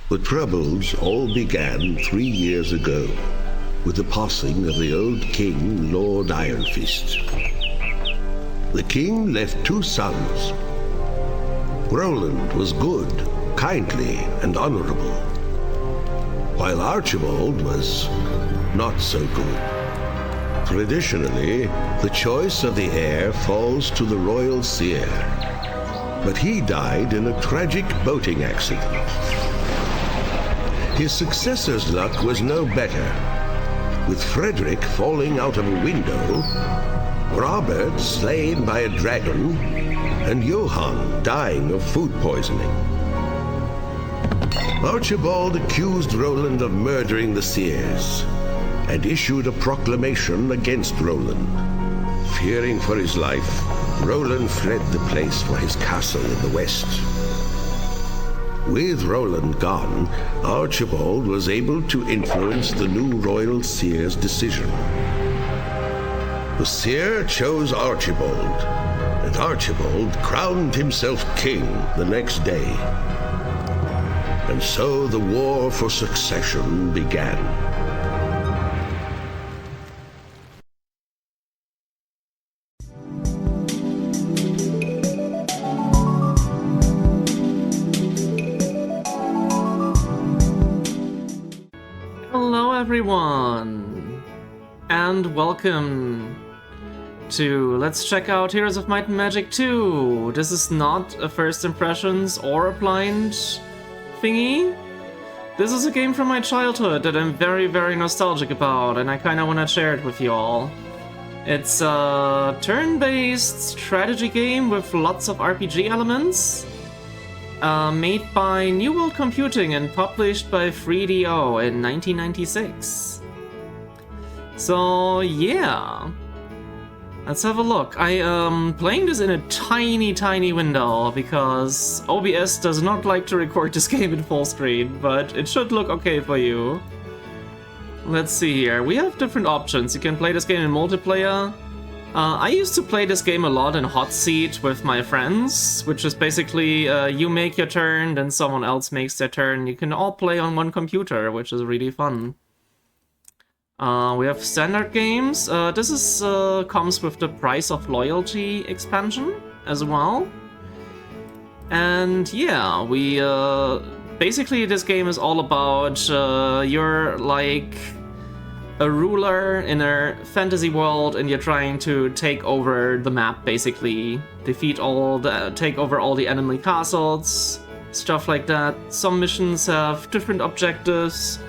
The troubles all began 3 years ago with the passing of the old king, Lord Iron Fist. The king left 2 sons. Roland was good, kindly, and honorable, while Archibald was not so good. Traditionally, the choice of the heir falls to the royal seer, but he died in a tragic boating accident. His successor's luck was no better, with Frederick falling out of a window, Robert slain by a dragon, and Johann dying of food poisoning. Archibald accused Roland of murdering the seers and issued a proclamation against Roland. Fearing for his life, Roland fled the place for his castle in the west. With Roland gone, Archibald was able to influence the new royal seer's decision. The seer chose Archibald, and Archibald crowned himself king the next day. And so the war for succession began. Hello everyone, and welcome to Let's Check Out Heroes of Might and Magic 2. This is not a first impressions or a blind thingy. This is a game from my childhood that I'm very nostalgic about, and I kinda wanna share it with you all. It's a turn-based strategy game with lots of RPG elements. Made by New World Computing and published by 3DO in 1996. So yeah, let's have a look. I am playing this in a tiny window because OBS does not like to record this game in full screen, but it should look okay for you. Let's see here. We have different options. You can play this game in multiplayer. I used to play this game a lot in Hot Seat with my friends, which is basically you make your turn, then someone else makes their turn. You can all play on one computer, which is really fun. We have standard games. This is comes with the Price of Loyalty expansion as well. And yeah, we basically this game is all about you're like a ruler in a fantasy world, and you're trying to take over the map, basically. Take over all the enemy castles, stuff like that. Some missions have different objectives.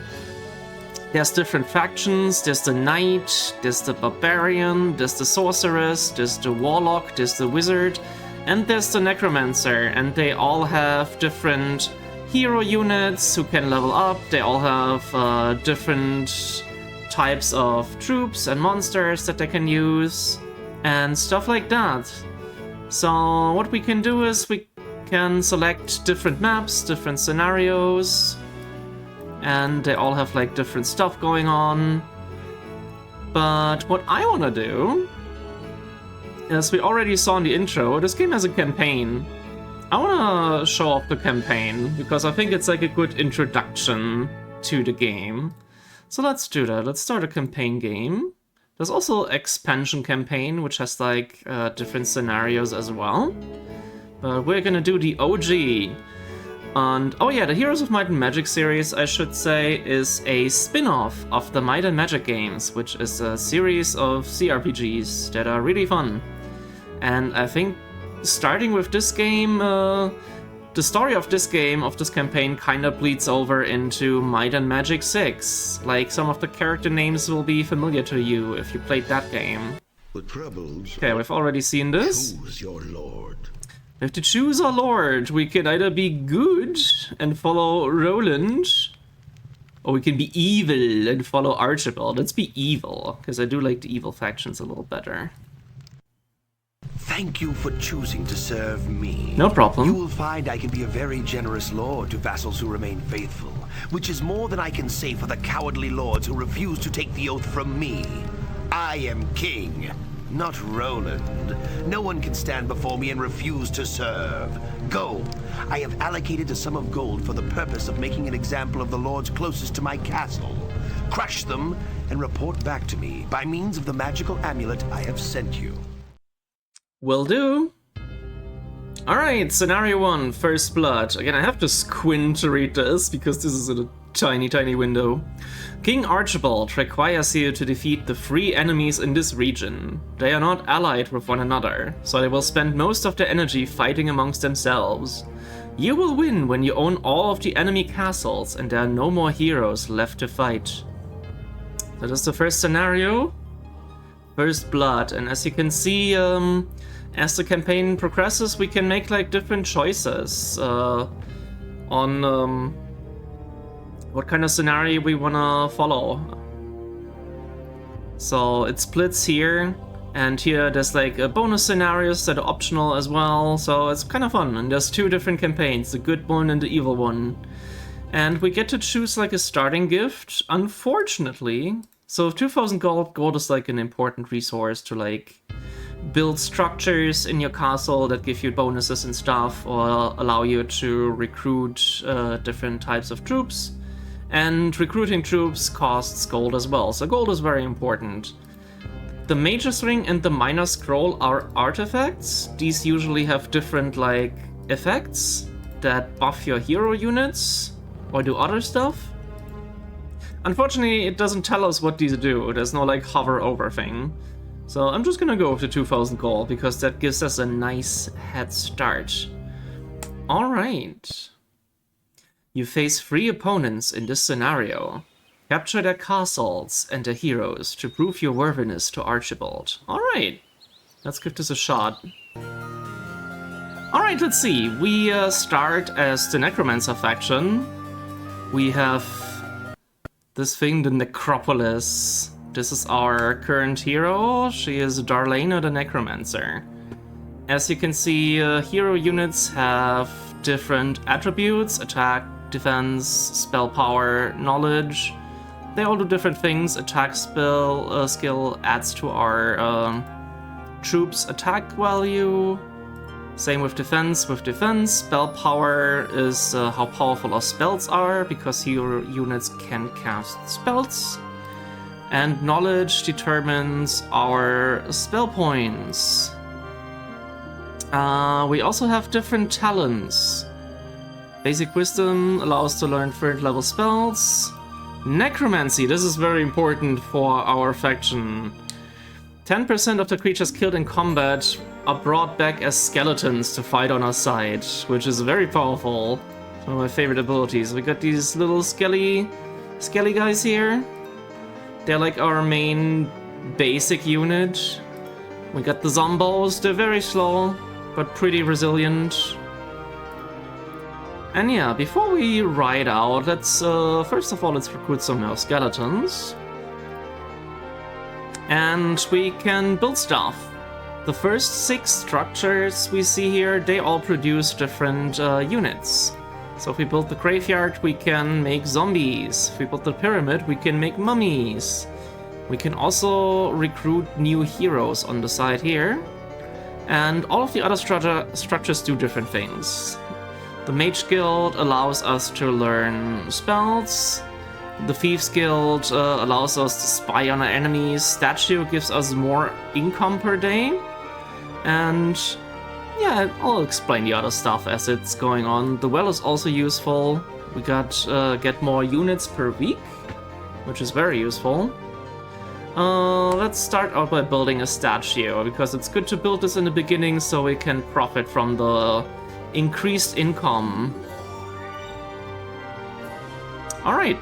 There's different factions. There's the knight, there's the barbarian, there's the sorceress, there's the warlock, there's the wizard, and there's the necromancer, and they all have different hero units who can level up. They all have different types of troops and monsters that they can use and stuff like that. So what we can do is we can select different maps, different scenarios, and they all have like different stuff going on. But what I want to do, as we already saw in the intro, this game has a campaign. I want to show off the campaign because I think it's like a good introduction to the game. So let's do that. Let's start a campaign game. There's also expansion campaign, which has like different scenarios as well. But we're gonna do the OG. And oh yeah, the Heroes of Might and Magic series, I should say, is a spin-off of the Might and Magic games, which is a series of CRPGs that are really fun. And I think starting with this game, the story of this game, of this campaign, kind of bleeds over into Might and Magic 6. Like, some of the character names will be familiar to you if you played that game. Okay, we've already seen this. Choose your lord. We have to choose our lord. We can either be good and follow Roland, or we can be evil and follow Archibald. Let's be evil, because I do like the evil factions a little better. Thank you for choosing to serve me. No problem. You will find I can be a very generous lord to vassals who remain faithful, which is more than I can say for the cowardly lords who refuse to take the oath from me. I am king. Not Roland. No one can stand before me and refuse to serve. Go. I have allocated a sum of gold for the purpose of making an example of the lords closest to my castle. Crush them and report back to me by means of the magical amulet I have sent you. Will do. Alright, scenario 1, First Blood. Again, I have to squint to read this because this is in a tiny window. King Archibald requires you to defeat the 3 enemies in this region. They are not allied with one another, so they will spend most of their energy fighting amongst themselves. You will win when you own all of the enemy castles and there are no more heroes left to fight. That is the first scenario. First Blood, and as you can see, as the campaign progresses, we can make like different choices on what kind of scenario we wanna follow. So it splits here, and here there's like bonus scenarios that are optional as well, so it's kind of fun. And there's 2 different campaigns, the good one and the evil one. And we get to choose like a starting gift, unfortunately. So 2000 gold is like an important resource to like build structures in your castle that give you bonuses and stuff, or allow you to recruit different types of troops. And recruiting troops costs gold as well, so gold is very important. The Mage's Ring and the Minor Scroll are artifacts. These usually have different like effects that buff your hero units or do other stuff. Unfortunately, it doesn't tell us what these do. There's no like hover over thing. So I'm just gonna go with the 2000 gold because that gives us a nice head start. Alright. You face 3 opponents in this scenario. Capture their castles and their heroes to prove your worthiness to Archibald. Alright. Let's give this a shot. Alright, let's see. We start as the Necromancer faction. We have this thing, the Necropolis. This is our current hero. She is Darlena the Necromancer. As you can see, hero units have different attributes: attack, defense, spell power, knowledge. They all do different things. Attack skill adds to our troops' attack value. Same with defense. With defense, spell power is how powerful our spells are, because hero units can cast spells. And knowledge determines our spell points. We also have different talents. Basic Wisdom allows us to learn 3rd level spells. Necromancy, this is very important for our faction. 10% of the creatures killed in combat are brought back as skeletons to fight on our side, which is very powerful. One of my favorite abilities. We got these little skelly guys here. They're like our main basic unit. We got the zombos, they're very slow, but pretty resilient. And yeah, before we ride out, let's first of all, let's recruit some more skeletons. And we can build stuff. The first 6 structures we see here, they all produce different units. So if we build the graveyard, we can make zombies. If we build the pyramid, we can make mummies. We can also recruit new heroes on the side here. And all of the other structures do different things. The Mage Guild allows us to learn spells. The Thieves Guild allows us to spy on our enemies. Statue gives us more income per day. And yeah, I'll explain the other stuff as it's going on. The Well is also useful. We got get more units per week, which is very useful. Let's start out by building a statue, because it's good to build this in the beginning so we can profit from the increased income. Alright.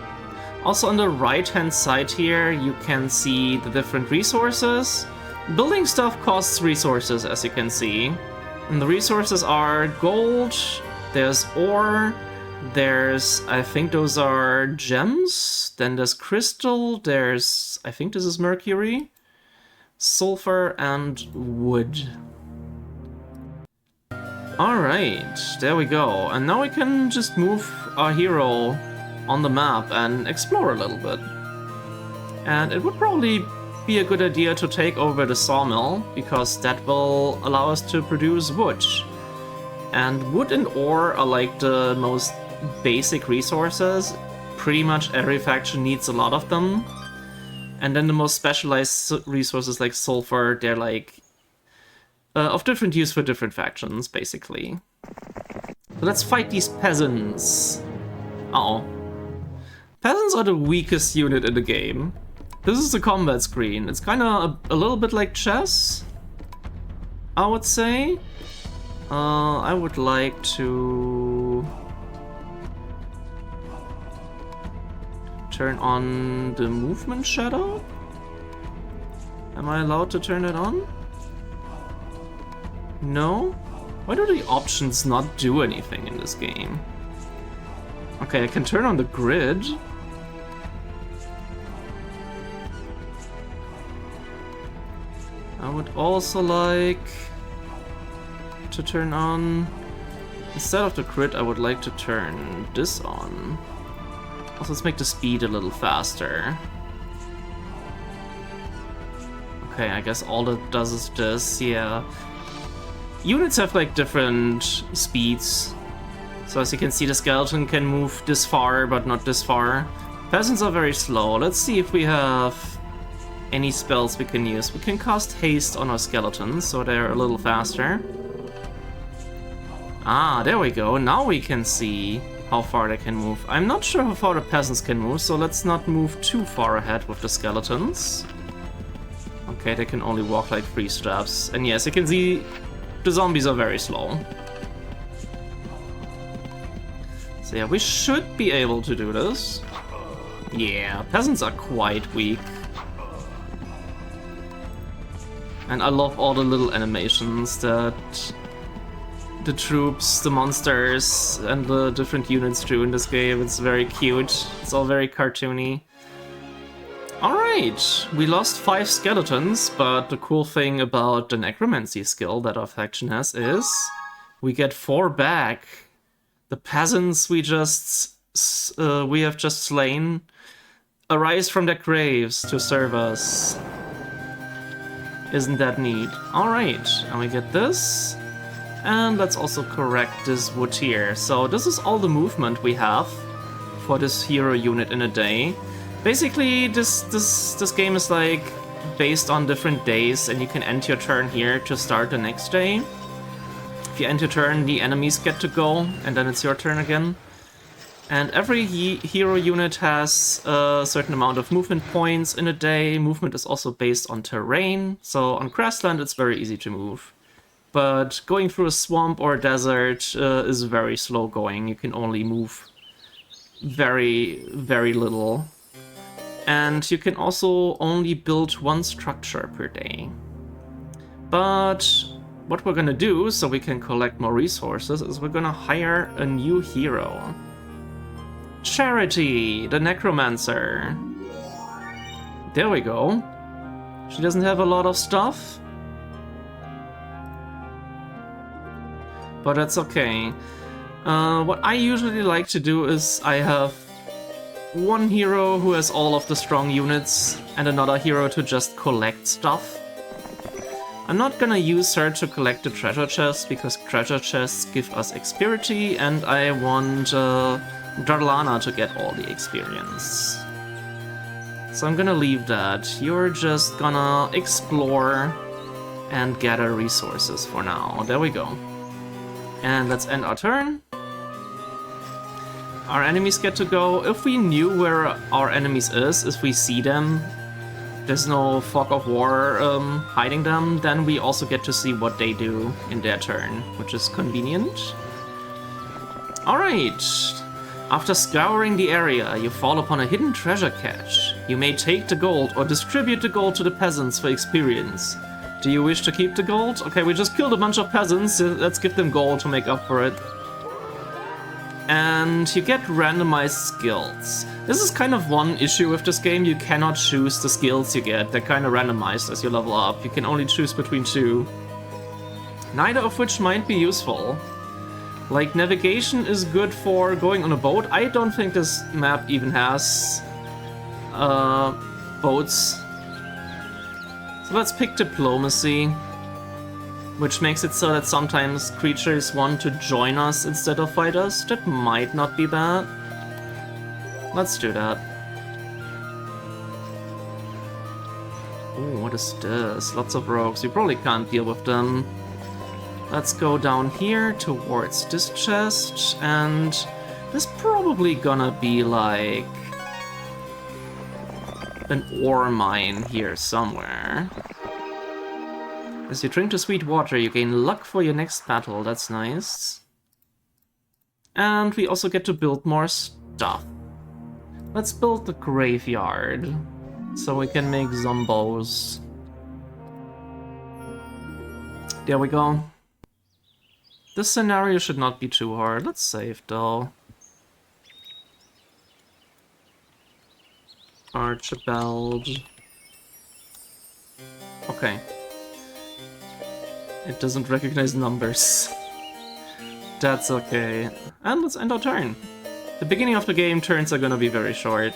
Also on the right-hand side here, you can see the different resources. Building stuff costs resources, as you can see. And the resources are gold, there's ore, there's, I think those are gems, then there's crystal, there's, I think this is mercury, sulfur, and wood. Alright, there we go. And now we can just move our hero on the map and explore a little bit. And it would probably be a good idea to take over the sawmill, because that will allow us to produce wood. And wood and ore are like the most basic resources. Pretty much every faction needs a lot of them. And then the most specialized resources like sulfur, they're like of different use for different factions, basically. So let's fight these peasants. Uh-oh. Peasants are the weakest unit in the game. This is the combat screen. It's kind of a little bit like chess, I would say. I would like to turn on the movement shadow. Am I allowed to turn it on? No? Why do the options not do anything in this game? Okay, I can turn on the grid. I would also like to turn on, instead of the grid, I would like to turn this on. Also, let's make the speed a little faster. Okay, I guess all it does is this, yeah. Units have like different speeds. So as you can see, the skeleton can move this far, but not this far. Peasants are very slow. Let's see if we have any spells we can use. We can cast haste on our skeletons, so they're a little faster. Ah, there we go. Now we can see how far they can move. I'm not sure how far the peasants can move, so let's not move too far ahead with the skeletons. Okay, they can only walk like 3 steps. And yes, you can see the zombies are very slow. So yeah, we should be able to do this. Yeah, peasants are quite weak. And I love all the little animations that the troops, the monsters, and the different units do in this game. It's very cute. It's all very cartoony. Alright, we lost 5 skeletons, but the cool thing about the necromancy skill that our faction has is we get 4 back. The peasants we have just slain arise from their graves to serve us. Isn't that neat? Alright, and we get this. And let's also correct this wood here. So this is all the movement we have for this hero unit in a day. Basically, this game is like based on different days, and you can end your turn here to start the next day. If you end your turn, the enemies get to go, and then it's your turn again. And every hero unit has a certain amount of movement points in a day. Movement is also based on terrain, so on grassland it's very easy to move. But going through a swamp or a desert is very slow going. You can only move very, very little. And you can also only build 1 structure per day. But what we're gonna do, so we can collect more resources, is we're gonna hire a new hero. Charity, the necromancer. There we go. She doesn't have a lot of stuff, but that's okay. What I usually like to do is I have 1 hero who has all of the strong units and another hero to just collect stuff. I'm not gonna use her to collect the treasure chests because treasure chests give us experience, and I want Darlana to get all the experience. So I'm gonna leave that. You're just gonna explore and gather resources for now. There we go. And let's end our turn. Our enemies get to go. If we knew where our enemies is, if we see them, there's no fog of war hiding them, then we also get to see what they do in their turn, which is convenient. Alright. After scouring the area, you fall upon a hidden treasure cache. You may take the gold or distribute the gold to the peasants for experience. Do you wish to keep the gold? Okay, we just killed a bunch of peasants. Let's give them gold to make up for it. And you get randomized skills. This is kind of one issue with this game. You cannot choose the skills you get. They're kind of randomized as you level up. You can only choose between 2. Neither of which might be useful. Like, navigation is good for going on a boat. I don't think this map even has boats. So let's pick diplomacy, which makes it so that sometimes creatures want to join us instead of fight us. That might not be bad. Let's do that. Oh, what is this? Lots of rogues. You probably can't deal with them. Let's go down here towards this chest, and there's probably gonna be like an ore mine here somewhere. As you drink the sweet water, you gain luck for your next battle. That's nice. And we also get to build more stuff. Let's build the graveyard, so we can make zombos. There we go. This scenario should not be too hard. Let's save though. Archibald. Okay. It doesn't recognize numbers. That's okay. And let's end our turn. The beginning of the game turns are gonna be very short.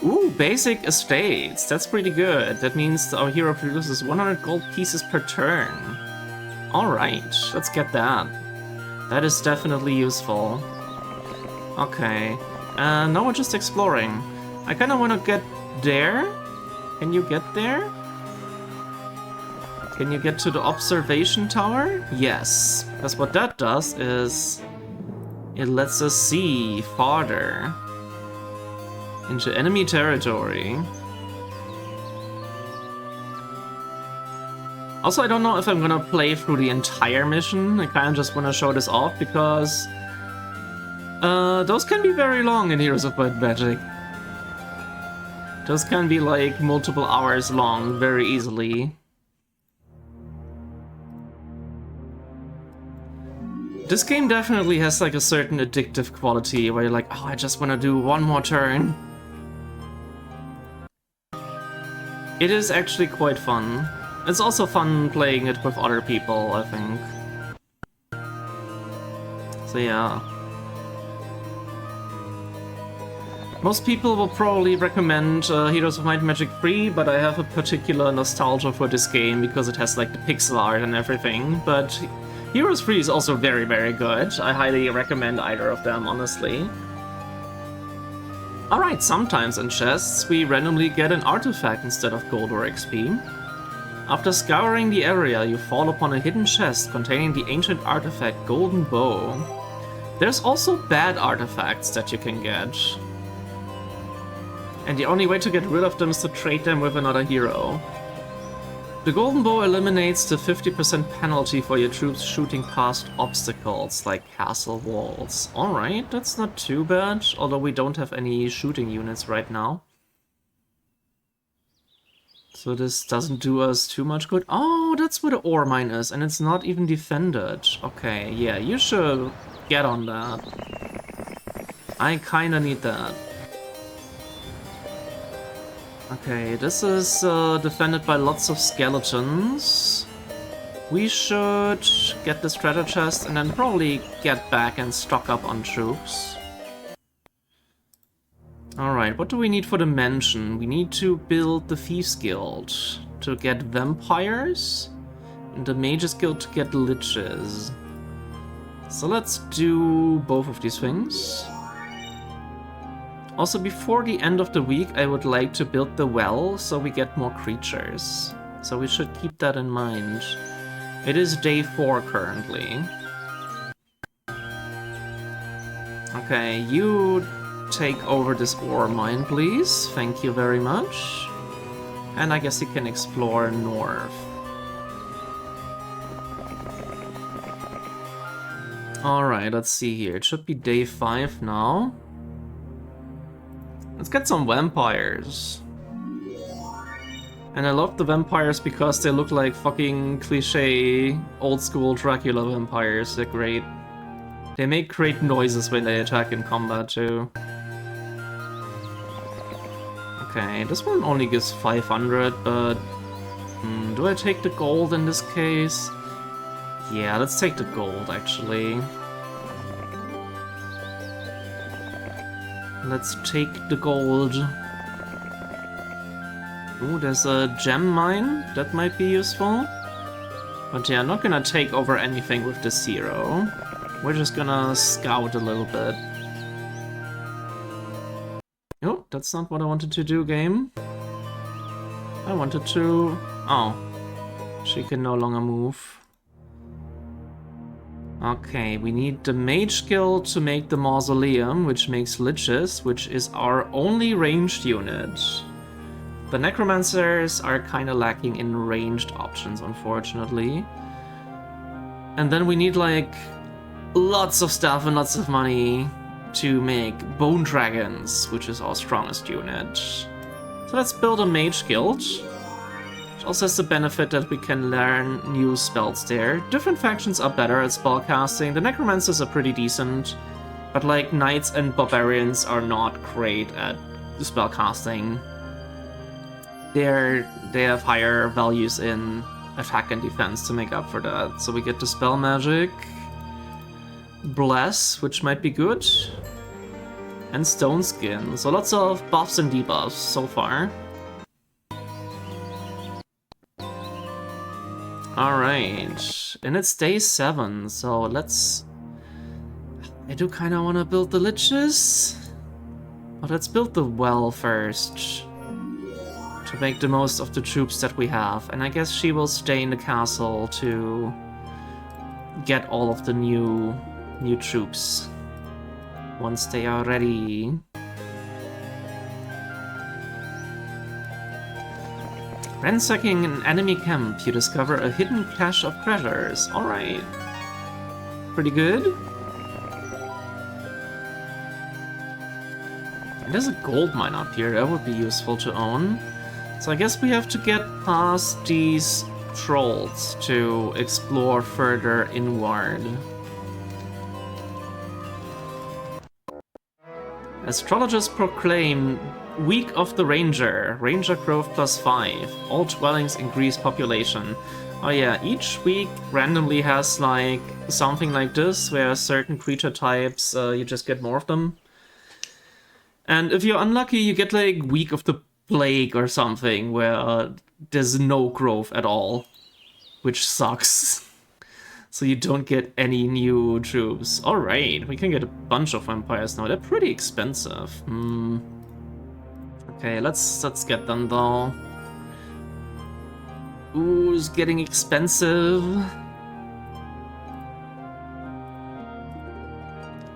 Ooh, basic estates. That's pretty good. That means our hero produces 100 gold pieces per turn. Alright, let's get that. That is definitely useful. Okay. Now we're just exploring. I kinda wanna get there. Can you get there? Can you get to the observation tower? Yes. Because what that does is it lets us see farther into enemy territory. Also, I don't know if I'm gonna play through the entire mission. I kinda just wanna show this off because those can be very long in Heroes of Might and Magic. Those can be like multiple hours long very easily. This game definitely has like a certain addictive quality where you're like, oh, I just want to do one more turn. It is actually quite fun. It's also fun playing it with other people, I think. So yeah. Most people will probably recommend Heroes of Might and Magic 3, but I have a particular nostalgia for this game because it has like the pixel art and everything, but Heroes 3 is also very, very good. I highly recommend either of them, honestly. Alright, sometimes in chests we randomly get an artifact instead of gold or XP. After scouring the area, you fall upon a hidden chest containing the ancient artifact Golden Bow. There's also bad artifacts that you can get. And the only way to get rid of them is to trade them with another hero. The Golden Bow eliminates the 50% penalty for your troops shooting past obstacles, like castle walls. Alright, that's not too bad, although we don't have any shooting units right now. So this doesn't do us too much good. Oh, that's where the ore mine is, and it's not even defended. Okay, yeah, you should get on that. I kinda need that. Okay, this is defended by lots of skeletons. We should get this treasure chest and then probably get back and stock up on troops. Alright, what do we need for the mansion? We need to build the Thieves Guild to get vampires, and the Mages Guild to get liches. So let's do both of these things. Also, before the end of the week, I would like to build the well so we get more creatures. So we should keep that in mind. It is day 4 currently. Okay, you take over this ore mine, please. Thank you very much. And I guess you can explore north. Alright, let's see here. It should be day 5 now. Let's get some vampires. And I love the vampires because they look like fucking cliche old school Dracula vampires. They're great. They make great noises when they attack in combat too. Okay, this one only gives 500, but do I take the gold in this case? Yeah, let's take the gold actually. Let's take the gold. Ooh, there's a gem mine. That might be useful. But yeah, I'm not gonna take over anything with this hero. We're just gonna scout a little bit. Oh, that's not what I wanted to do, game. I wanted to... Oh. She can no longer move. Okay, we need the mage guild to make the mausoleum, which makes liches, which is our only ranged unit. The necromancers are kind of lacking in ranged options, unfortunately. And then we need like lots of stuff and lots of money to make bone dragons, which is our strongest unit. So let's build a mage guild. It also has the benefit that we can learn new spells there. Different factions are better at spellcasting. The necromancers are pretty decent, but like knights and barbarians are not great at spellcasting. They have higher values in attack and defense to make up for that. So we get the spell magic, bless, which might be good, and stone skin. So lots of buffs and debuffs so far. Alright, and it's day 7, so let's... I do kind of want to build the liches, but let's build the well first, to make the most of the troops that we have. And I guess she will stay in the castle to get all of the new troops once they are ready. Ransacking an enemy camp, you discover a hidden cache of treasures. Alright. Pretty good. And there's a gold mine up here, that would be useful to own. So I guess we have to get past these trolls to explore further inward. Astrologers proclaim Week of the Ranger. Ranger growth +5. All dwellings increase population. Oh yeah, each week randomly has like something like this, where certain creature types, you just get more of them. And if you're unlucky, you get like Week of the Plague or something, where there's no growth at all, which sucks. So you don't get any new troops. Alright, we can get a bunch of vampires now. They're pretty expensive. Okay, let's get them though. Ooh, it's getting expensive.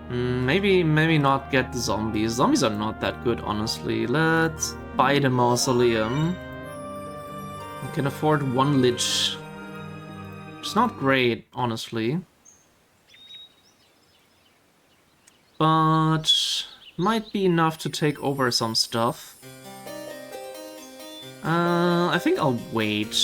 Maybe not get the zombies. Zombies are not that good, honestly. Let's buy the mausoleum. We can afford 1 lich. It's not great, honestly. But might be enough to take over some stuff. I think I'll wait.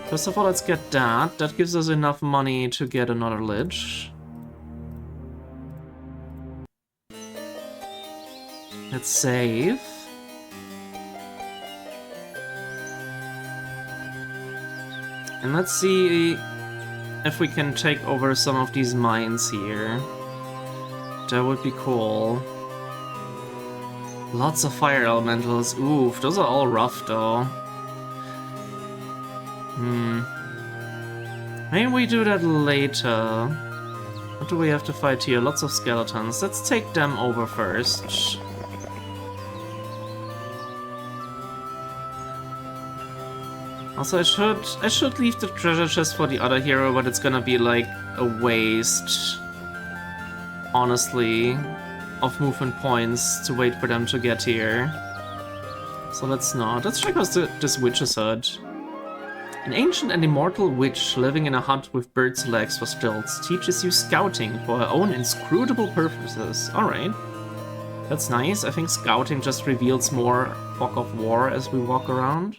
First of all, let's get that. That gives us enough money to get another lich. Let's save. And let's see if we can take over some of these mines here. That would be cool. Lots of fire elementals. Oof, those are all rough though. Maybe we do that later. What do we have to fight here? Lots of skeletons. Let's take them over first. Also, I should leave the treasure chest for the other hero, but it's gonna be like a waste, honestly, of movement points to wait for them to get here. So let's not. Let's check out this witch's hut. An ancient and immortal witch living in a hut with bird's legs for stilts teaches you scouting for her own inscrutable purposes. Alright. That's nice. I think scouting just reveals more fog of war as we walk around.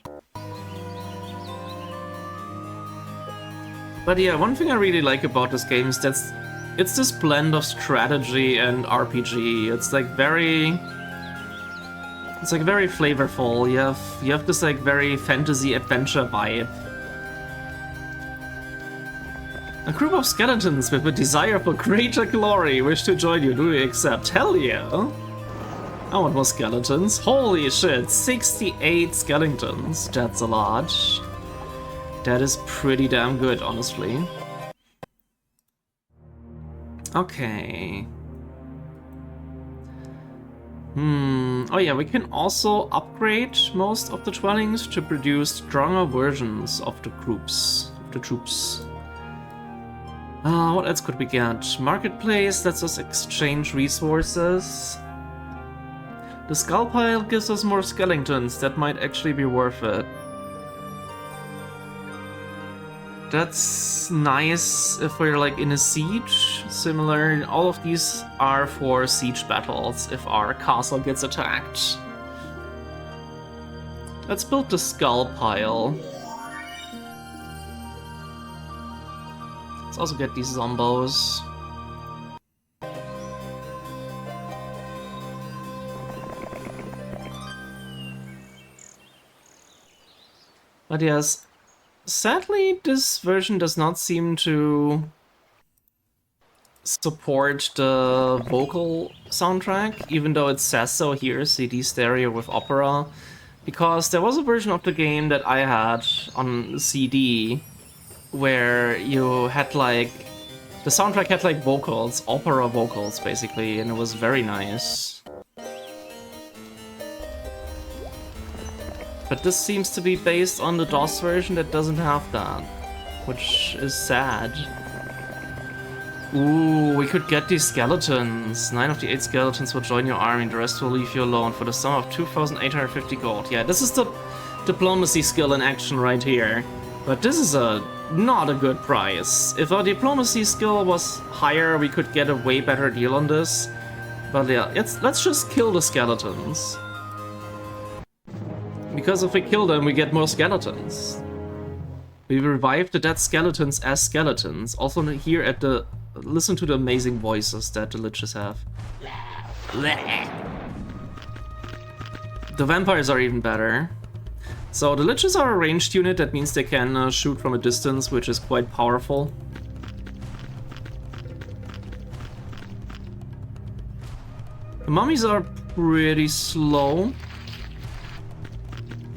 But yeah, one thing I really like about this game is that it's this blend of strategy and RPG. It's like very flavorful. You have this like very fantasy adventure vibe. A group of skeletons with a desire for greater glory wish to join you. Do you accept? Hell yeah! I want more skeletons. Holy shit, 68 skeletons. That's a lot. That is pretty damn good, honestly. Okay. Oh yeah, we can also upgrade most of the dwellings to produce stronger versions of the troops. What else could we get? Marketplace lets us exchange resources. The skull pile gives us more skeletons. That might actually be worth it. That's nice if we're like in a siege. Similar, all of these are for siege battles if our castle gets attacked. Let's build the skull pile. Let's also get these zombos. But yes, sadly, this version does not seem to support the vocal soundtrack, even though it says so here, CD stereo with opera, because there was a version of the game that I had on CD where you had like, the soundtrack had like vocals, opera vocals basically, and it was very nice. But this seems to be based on the DOS version that doesn't have that, which is sad. Ooh, we could get these skeletons. 9 of the 8 skeletons will join your army, the rest will leave you alone for the sum of 2,850 gold. Yeah, this is the diplomacy skill in action right here. But this is not a good price. If our diplomacy skill was higher, we could get a way better deal on this. But yeah, let's just kill the skeletons. Because if we kill them, we get more skeletons. We revive the dead skeletons as skeletons. Also here at the... Listen to the amazing voices that the liches have. The vampires are even better. So the liches are a ranged unit, that means they can shoot from a distance, which is quite powerful. The mummies are pretty slow.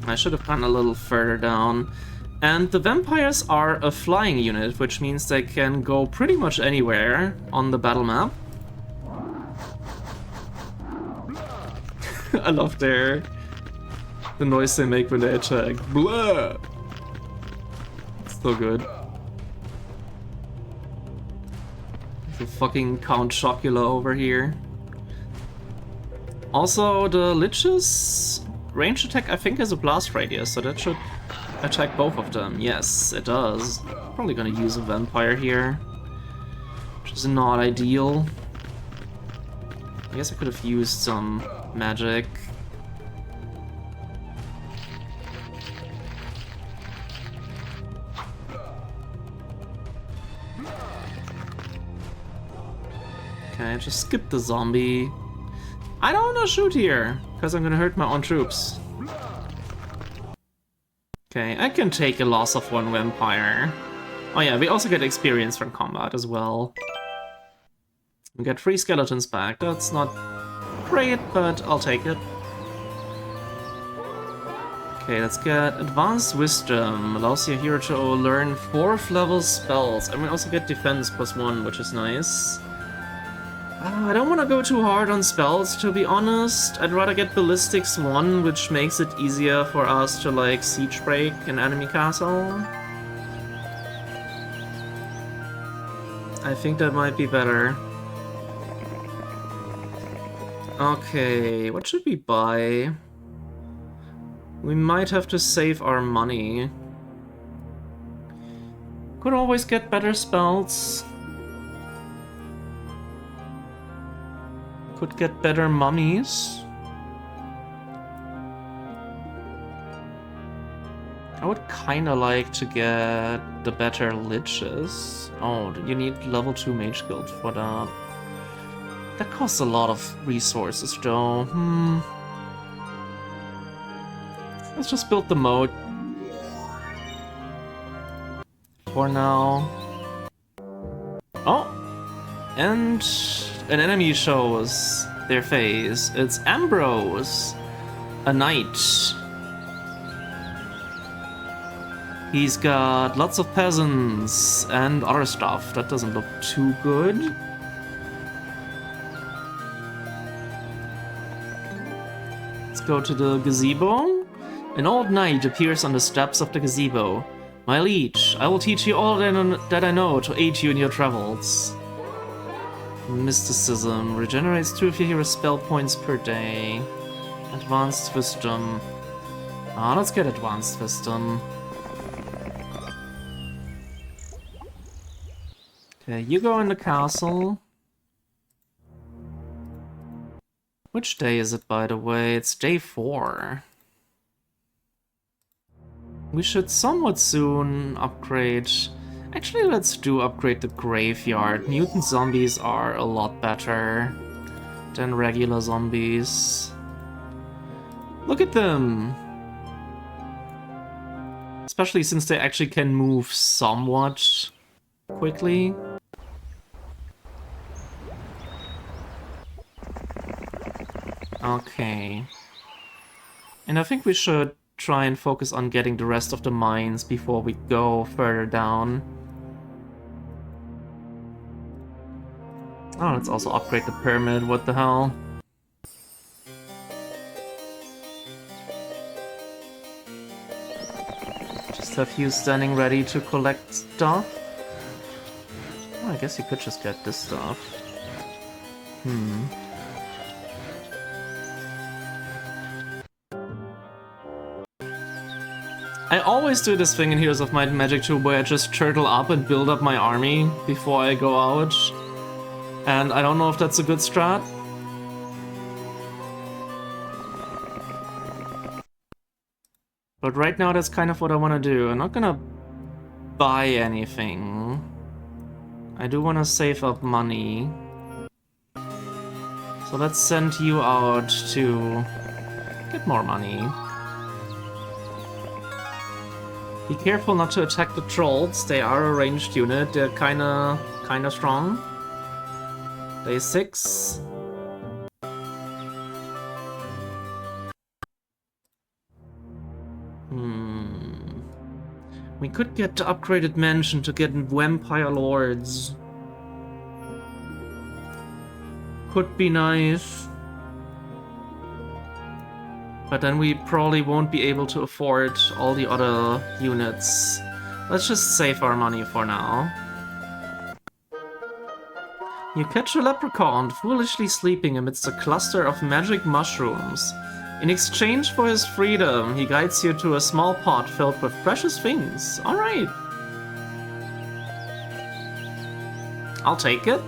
I should have gone a little further down. And the vampires are a flying unit, which means they can go pretty much anywhere on the battle map. I love the noise they make when they attack. Blah! It's so good. The fucking Count Chocula over here. Also, the liches range attack I think has a blast radius, so that should attack both of them. Yes, it does. Probably gonna use a vampire here, which is not ideal. I guess I could have used some magic. Okay, just skip the zombie. I don't wanna shoot here, because I'm gonna hurt my own troops. Okay, I can take a loss of 1 vampire. Oh yeah, we also get experience from combat as well. We get 3 skeletons back. That's not great, but I'll take it. Okay, let's get Advanced Wisdom. Allows your hero to learn 4th level spells. And we also get Defense +1, which is nice. I don't want to go too hard on spells, to be honest. I'd rather get Ballistics 1, which makes it easier for us to, like, siege break an enemy castle. I think that might be better. Okay, what should we buy? We might have to save our money. Could always get better spells. Could get better mummies. I would kinda like to get the better liches. Oh, you need level 2 mage guild for that. That costs a lot of resources though. Let's just build the moat. For now. Oh! And an enemy shows. their face. It's Ambrose, a knight. He's got lots of peasants and other stuff. That doesn't look too good. Let's go to the gazebo. An old knight appears on the steps of the gazebo. My liege, I will teach you all that I know to aid you in your travels. Mysticism regenerates 2 of your hero spell points per day. Advanced wisdom. Let's get advanced wisdom. Okay, you go in the castle. Which day is it, by the way? It's day 4. We should somewhat soon upgrade... Actually, let's upgrade the graveyard. Mutant zombies are a lot better than regular zombies. Look at them! Especially since they actually can move somewhat quickly. Okay. And I think we should try and focus on getting the rest of the mines before we go further down. Oh, let's also upgrade the pyramid, what the hell. Just have you standing ready to collect stuff. Oh, I guess you could just get this stuff. I always do this thing in Heroes of Might and Magic 2 where I just turtle up and build up my army before I go out. And I don't know if that's a good strat. But right now that's kind of what I want to do. I'm not gonna buy anything. I do want to save up money. So let's send you out to get more money. Be careful not to attack the trolls. They are a ranged unit. They're kinda strong. Day 6. We could get the upgraded mansion to get vampire lords. Could be nice. But then we probably won't be able to afford all the other units. Let's just save our money for now. You catch a leprechaun foolishly sleeping amidst a cluster of magic mushrooms. In exchange for his freedom, he guides you to a small pot filled with precious things. Alright. I'll take it.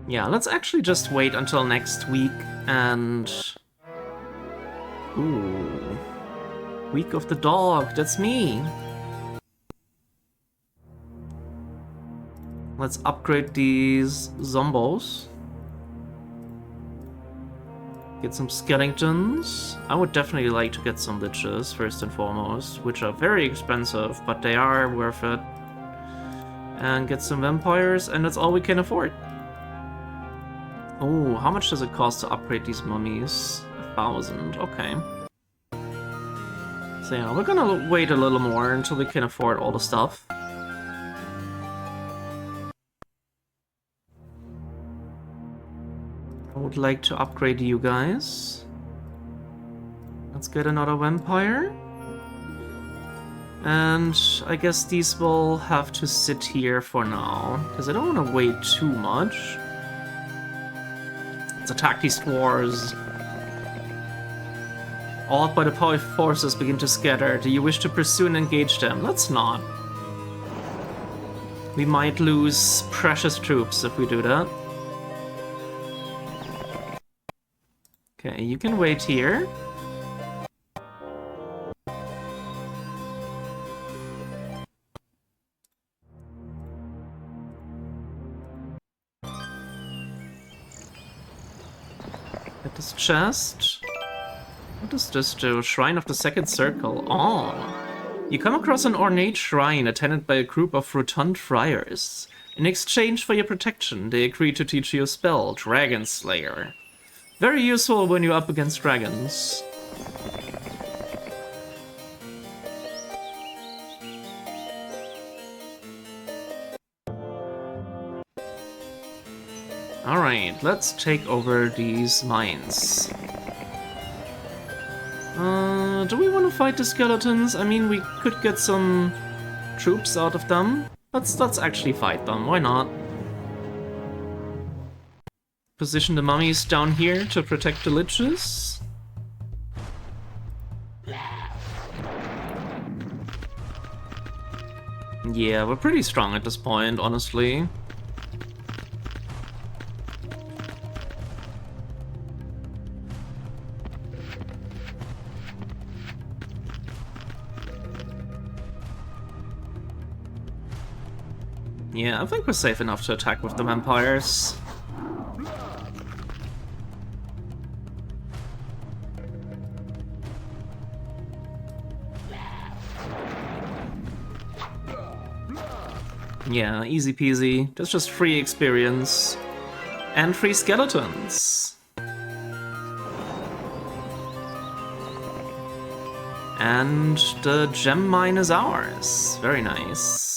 Yeah, let's actually just wait until next week and... Ooh. Week of the Dog, that's me! Let's upgrade these zombos. Get some skeletons. I would definitely like to get some liches, first and foremost, which are very expensive, but they are worth it. And get some vampires, and that's all we can afford. Oh, how much does it cost to upgrade these mummies? 1,000, okay. So yeah, we're gonna wait a little more until we can afford all the stuff. I would like to upgrade you guys. Let's get another vampire. And I guess these will have to sit here for now, because I don't want to wait too much. Let's attack these dwarves. Awed by the powerful forces begin to scatter. Do you wish to pursue and engage them? Let's not. We might lose precious troops if we do that. Okay, you can wait here. Get this chest. What does this do? Shrine of the Second Circle. Oh. You come across an ornate shrine attended by a group of rotund friars. In exchange for your protection, they agree to teach you a spell, Dragon Slayer. Very useful when you're up against dragons. Alright, let's take over these mines. Do we want to fight the skeletons? I mean, we could get some troops out of them. Let's actually fight them, why not? Position the mummies down here to protect the liches. Yeah, we're pretty strong at this point, honestly. Yeah, I think we're safe enough to attack with the vampires. Yeah, easy peasy. That's just free experience. And free skeletons. And the gem mine is ours. Very nice.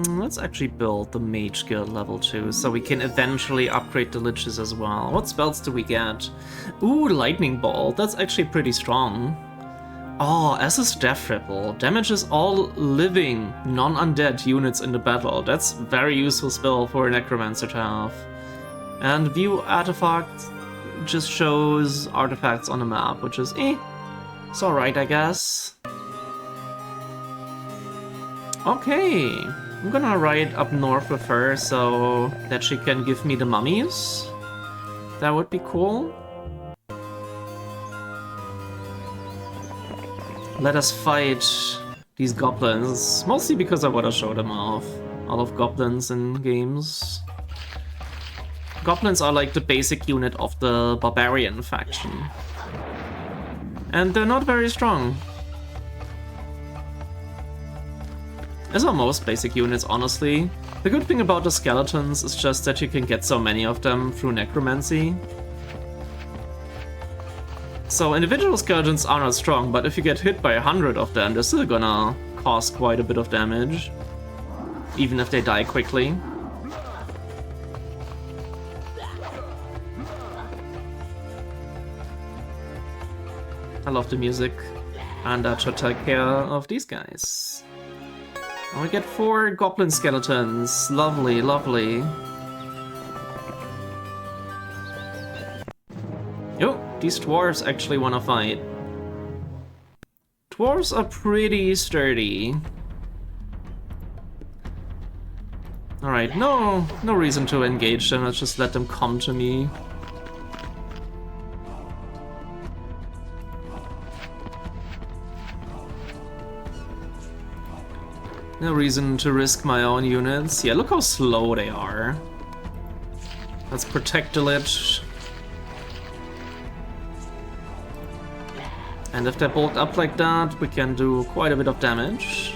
Let's actually build the Mage Guild level 2, so we can eventually upgrade the liches as well. What spells do we get? Ooh, Lightning Bolt. That's actually pretty strong. Oh, S's Death Ripple. Damages all living, non-undead units in the battle. That's a very useful spell for a Necromancer to have. And View Artifact just shows artifacts on the map, which is it's alright, I guess. Okay. I'm gonna ride up north with her so that she can give me the mummies. That would be cool. Let us fight these goblins, mostly because I want to show them off. I love goblins in games. Goblins are like the basic unit of the barbarian faction. And they're not very strong. As are most basic units, honestly. The good thing about the skeletons is just that you can get so many of them through necromancy. So individual skeletons are not strong, but if you get hit by 100 of them, they're still gonna cause quite a bit of damage. Even if they die quickly. I love the music. And that should take care of these guys. And we get 4 goblin skeletons. Lovely, lovely. Oh, these dwarves actually want to fight. Dwarves are pretty sturdy. Alright, no reason to engage them. Let's just let them come to me. No reason to risk my own units. Yeah, look how slow they are. Let's protect the lich. And if they're bulked up like that, we can do quite a bit of damage.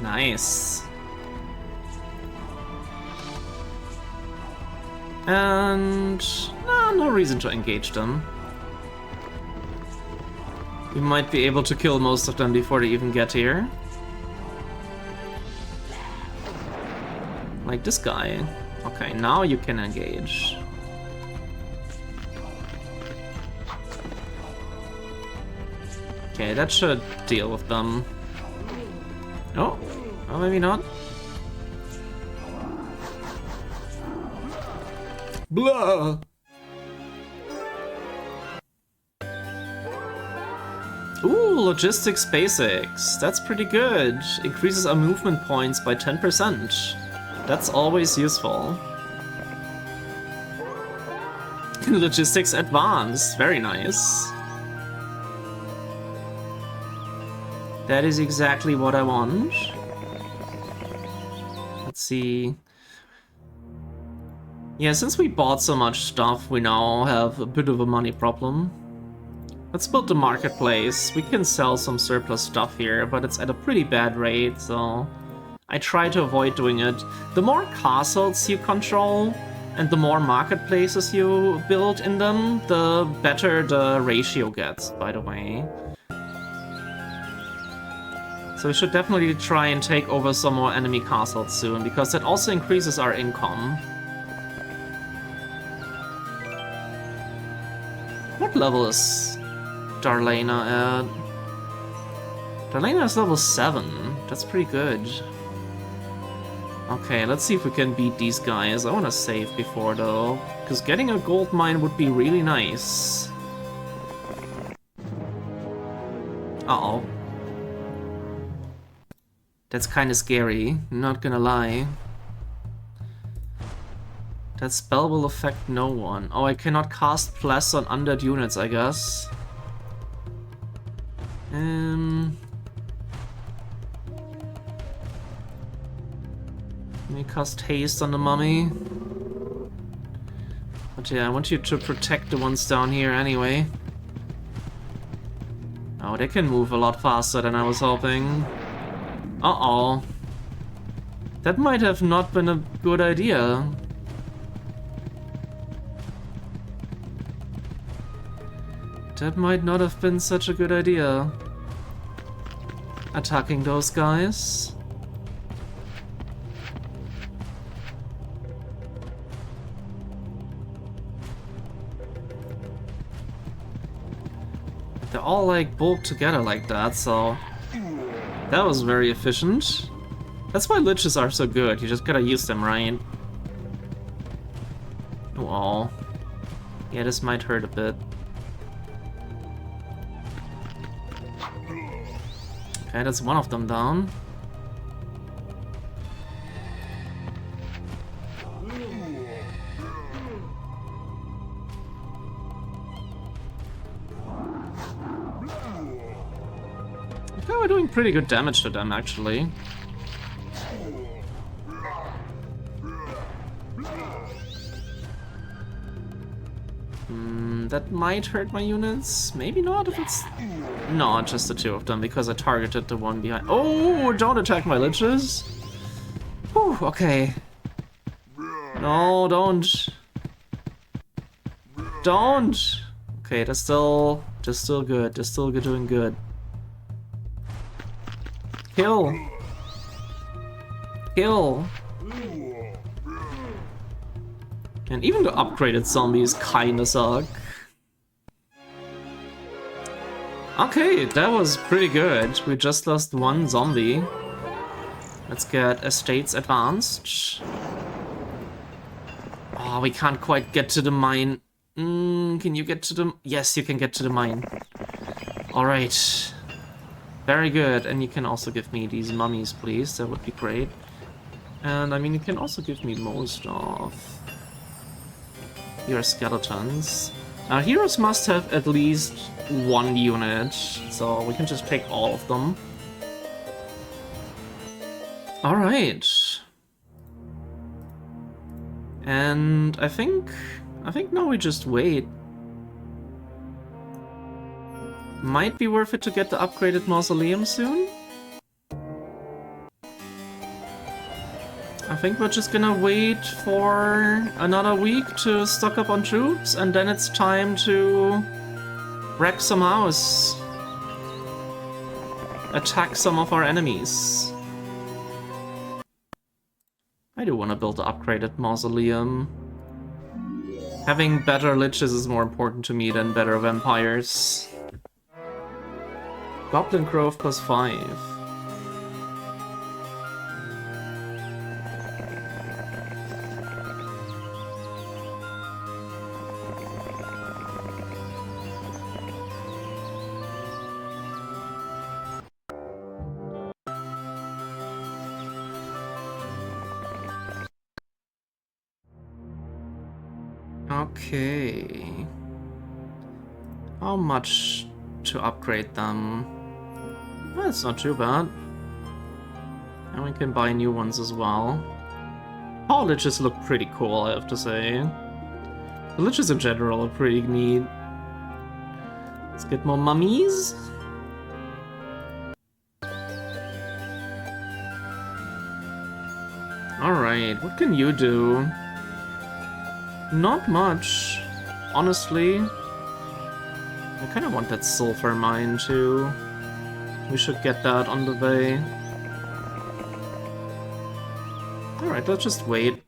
Nice. And no reason to engage them. We might be able to kill most of them before they even get here. Like this guy. Okay, now you can engage. Okay, that should deal with them. Oh, well, maybe not. Blah! Ooh, logistics basics. That's pretty good. Increases our movement points by 10%. That's always useful. Logistics advanced. Very nice. That is exactly what I want. Let's see. Yeah, since we bought so much stuff, we now have a bit of a money problem. Let's build the marketplace. We can sell some surplus stuff here, but it's at a pretty bad rate, so I try to avoid doing it. The more castles you control and the more marketplaces you build in them, the better the ratio gets, by the way. So we should definitely try and take over some more enemy castles soon, because that also increases our income. What level is Darlena at? Darlena is level 7. That's pretty good. Okay, let's see if we can beat these guys. I want to save before though, because getting a gold mine would be really nice. Uh-oh. That's kind of scary, not gonna lie. That spell will affect no one. Oh, I cannot cast Plus on undead units, I guess. Let me cast Haste on the mummy. But yeah, I want you to protect the ones down here anyway. Oh, they can move a lot faster than I was hoping. Uh-oh. That might have not been a good idea. That might not have been such a good idea. Attacking those guys. They're all like bulked together like that, so that was very efficient. That's why liches are so good, you just gotta use them, right? Oh, yeah, this might hurt a bit. Okay, that's one of them down. Okay, we're doing pretty good damage to them, actually. That might hurt my units. Maybe not if it's... No, just the two of them, because I targeted the one behind. Oh, don't attack my liches. Whew, okay. No, don't. Don't! Okay, they're still good. They're still doing good. Kill! Kill! And even the upgraded zombies kinda suck. Okay, that was pretty good. We just lost one zombie. Let's get estates advanced. Oh, we can't quite get to the mine. Can you get to the... Yes, you can get to the mine. Alright. Very good. And you can also give me these mummies, please. That would be great. And, I mean, you can also give me most of your skeletons. Now, heroes must have at least one unit, so we can just take all of them. Alright. And I think now we just wait. Might be worth it to get the upgraded mausoleum soon. I think we're just gonna wait for another week to stock up on troops, and then it's time to wreck some house. Attack some of our enemies. I do want to build the upgraded mausoleum. Having better liches is more important to me than better vampires. Goblin Grove +5. Okay. How much to upgrade them? Well, it's not too bad. And we can buy new ones as well. All liches look pretty cool, I have to say. The liches in general are pretty neat. Let's get more mummies. Alright, what can you do? Not much, honestly. I kind of want that sulfur mine too. We should get that on the way. Alright, let's just wait.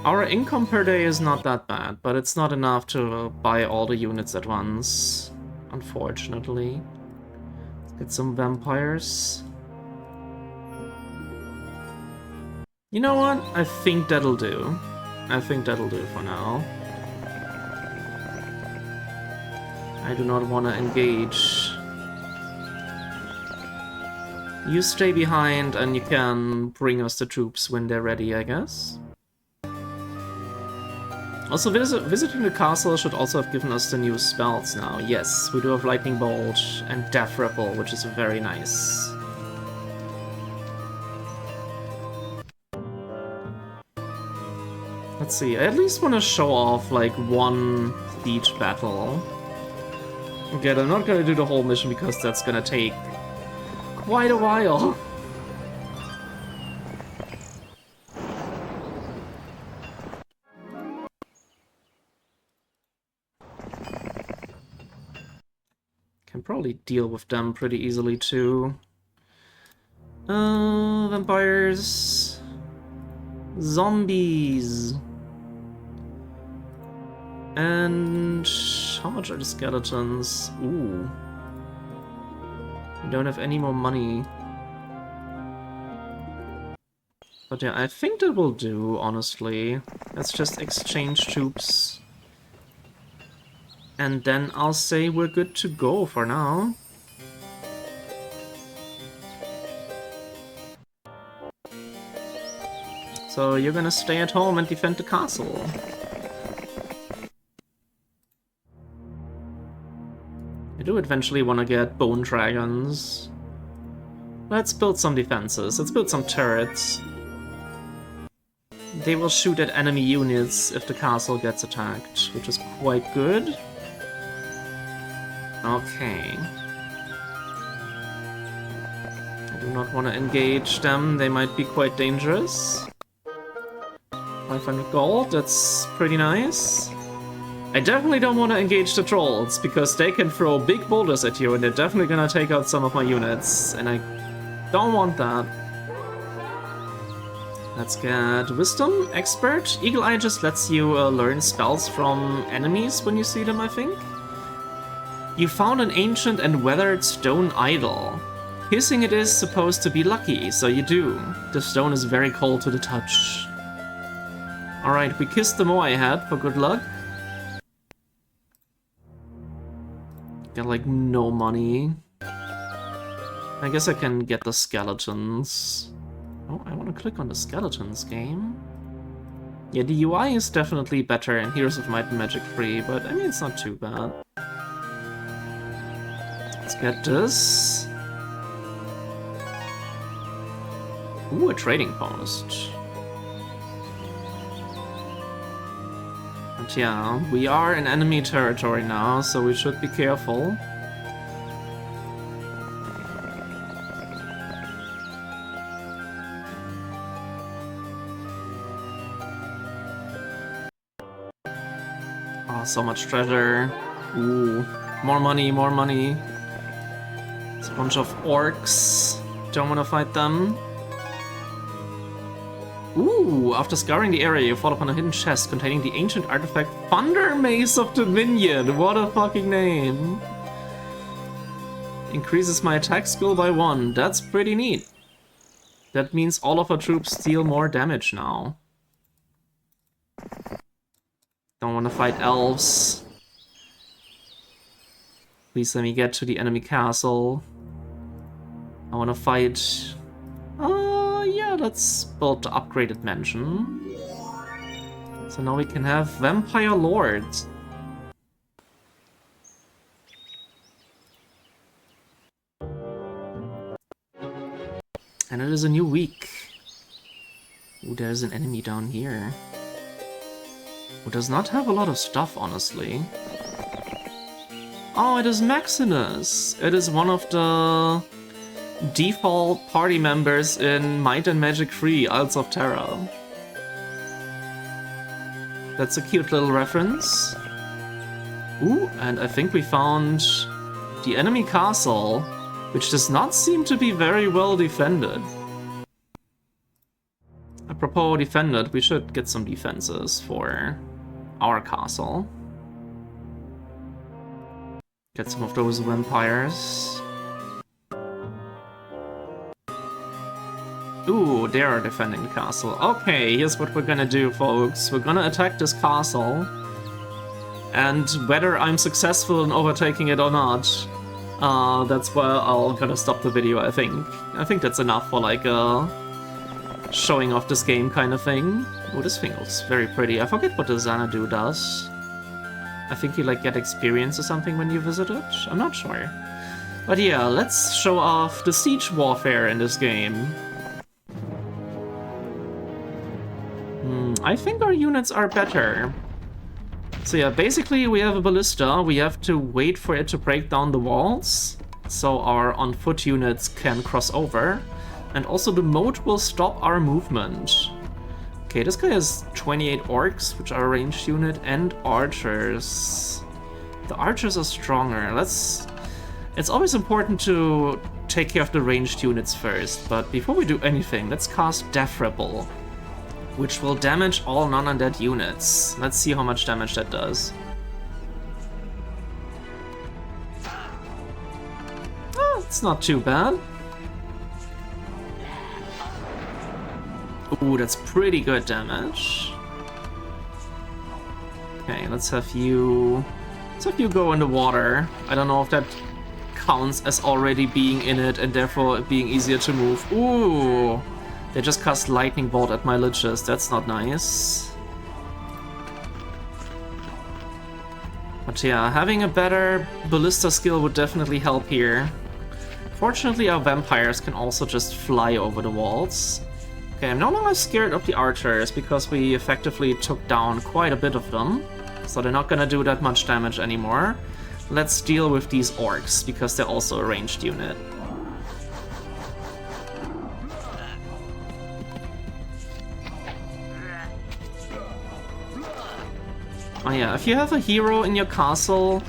Our income per day is not that bad, but it's not enough to buy all the units at once, unfortunately. Let's get some vampires. You know what? I think that'll do. I think that'll do for now. I do not want to engage. You stay behind and you can bring us the troops when they're ready, I guess. Also, visiting the castle should also have given us the new spells now. Yes, we do have Lightning Bolt and Death Ripple, which is very nice. Let's see, I at least want to show off like one siege battle. Again, I'm not gonna do the whole mission because that's gonna take quite a while. Can probably deal with them pretty easily too. Vampires. Zombies. And how much are the skeletons? Ooh. We don't have any more money. But yeah, I think that will do, honestly. Let's just exchange troops. And then I'll say we're good to go for now. So you're gonna stay at home and defend the castle. I do eventually want to get bone dragons. Let's build some defenses. Let's build some turrets. They will shoot at enemy units if the castle gets attacked, which is quite good. Okay. I do not want to engage them. They might be quite dangerous. 500 gold, that's pretty nice. I definitely don't want to engage the trolls, because they can throw big boulders at you and they're definitely gonna take out some of my units, and I don't want that. Let's get Wisdom, Expert. Eagle Eye just lets you learn spells from enemies when you see them, I think. You found an ancient and weathered stone idol. Hissing it is supposed to be lucky, so you do. The stone is very cold to the touch. Alright, we kissed the Moai head for good luck. Got like no money. I guess I can get the skeletons. Oh, I want to click on the skeletons game. Yeah, the UI is definitely better in Heroes of Might and Magic 3, but I mean, it's not too bad. Let's get this. Ooh, a trading post. But yeah, we are in enemy territory now, so we should be careful. Oh, so much treasure. Ooh, more money, more money. It's a bunch of orcs. Don't want to fight them. Ooh, after scouring the area, you fall upon a hidden chest containing the ancient artifact Thunder Mace of Dominion. What a fucking name. Increases my attack skill by 1. That's pretty neat. That means all of our troops deal more damage now. Don't want to fight elves. Please let me get to the enemy castle. I want to fight... yeah, let's build the upgraded mansion. So now we can have Vampire Lords. And it is a new week. Ooh, there's an enemy down here. Who does not have a lot of stuff, honestly. Oh, it is Maximus! It is one of the default party members in Might and Magic 3, Isles of Terror. That's a cute little reference. Ooh, and I think we found the enemy castle, which does not seem to be very well defended. Apropos defended, we should get some defenses for our castle. Get some of those vampires. Ooh, they are defending the castle. Okay, here's what we're gonna do, folks. We're gonna attack this castle. And whether I'm successful in overtaking it or not, that's where I'll gonna stop the video, I think. I think that's enough for like a showing off this game kind of thing. Oh, this thing looks very pretty. I forget what the Xanadu does. I think you like get experience or something when you visit it? I'm not sure. But yeah, let's show off the siege warfare in this game. I think our units are better. So yeah, basically we have a ballista. We have to wait for it to break down the walls, so our on-foot units can cross over. And also the moat will stop our movement. Okay, this guy has 28 orcs, which are a ranged unit, and archers. The archers are stronger. It's always important to take care of the ranged units first, but before we do anything, let's cast Death Rebel, which will damage all non-undead units. Let's see how much damage that does. Oh, it's not too bad. Ooh, that's pretty good damage. Okay, let's have you go in the water. I don't know if that counts as already being in it and therefore it being easier to move. Ooh! They just cast Lightning Bolt at my liches. That's not nice. But yeah, having a better ballista skill would definitely help here. Fortunately, our vampires can also just fly over the walls. Okay, I'm no longer scared of the archers because we effectively took down quite a bit of them. So they're not gonna do that much damage anymore. Let's deal with these orcs because they're also a ranged unit. Oh yeah, if you have a hero in your castle,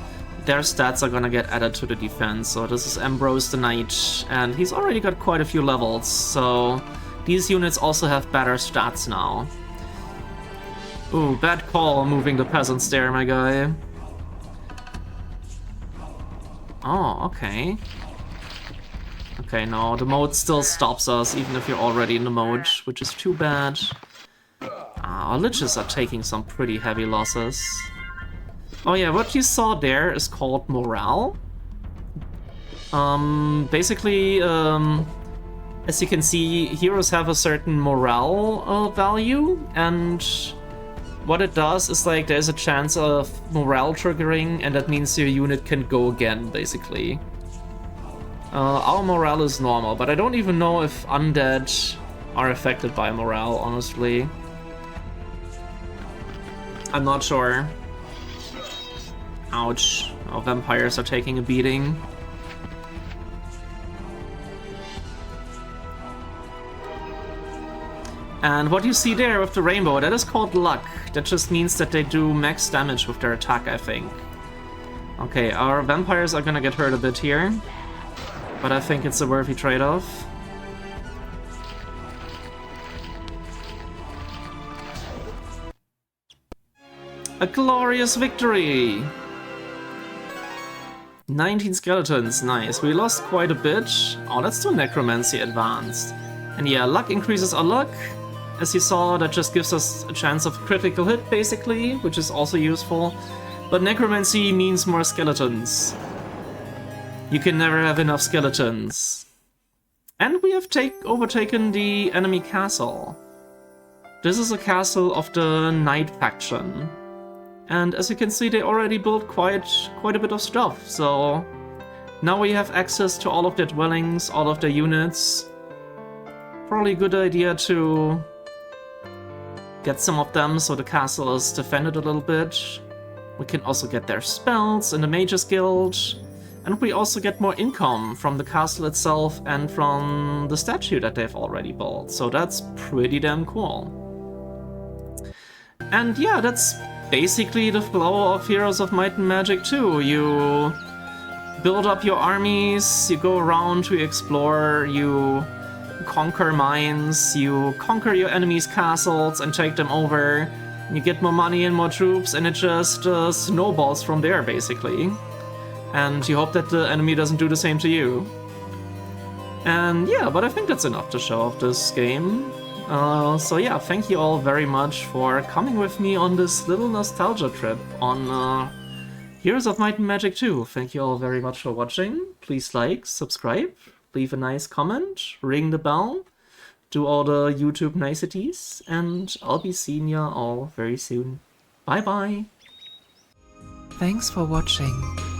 their stats are gonna get added to the defense. So this is Ambrose the Knight, and he's already got quite a few levels, so these units also have better stats now. Ooh, bad call moving the peasants there, my guy. Oh, okay. Okay, no, the moat still stops us, even if you're already in the moat, which is too bad. Our liches are taking some pretty heavy losses. Oh yeah, what you saw there is called morale. Basically, as you can see, heroes have a certain morale value, and what it does is like there's a chance of morale triggering, and that means your unit can go again, basically. Our morale is normal, but I don't even know if undead are affected by morale, honestly. I'm not sure. Ouch. Our vampires are taking a beating. And what you see there with the rainbow, that is called luck. That just means that they do max damage with their attack, I think. Okay, our vampires are gonna get hurt a bit here, but I think it's a worthy trade-off. A glorious victory! 19 skeletons, nice. We lost quite a bit. Oh, let's do Necromancy Advanced. And yeah, luck increases our luck. As you saw, that just gives us a chance of critical hit, basically, which is also useful. But Necromancy means more skeletons. You can never have enough skeletons. And we have overtaken the enemy castle. This is a castle of the Knight faction. And as you can see, they already built quite a bit of stuff, so now we have access to all of their dwellings, all of their units. Probably a good idea to get some of them so the castle is defended a little bit. We can also get their spells in the Mages Guild, and we also get more income from the castle itself and from the statue that they've already built, so that's pretty damn cool. And yeah, that's basically the flow of Heroes of Might and Magic 2. You build up your armies, you go around to explore, you conquer mines, you conquer your enemies' castles and take them over, you get more money and more troops, and it just snowballs from there, basically. And you hope that the enemy doesn't do the same to you. And yeah, but I think that's enough to show off this game. So yeah, thank you all very much for coming with me on this little nostalgia trip on Heroes of Might and Magic 2. Thank you all very much for watching. Please like, subscribe, leave a nice comment, ring the bell, do all the YouTube niceties, and I'll be seeing ya all very soon. Bye bye! Thanks for watching.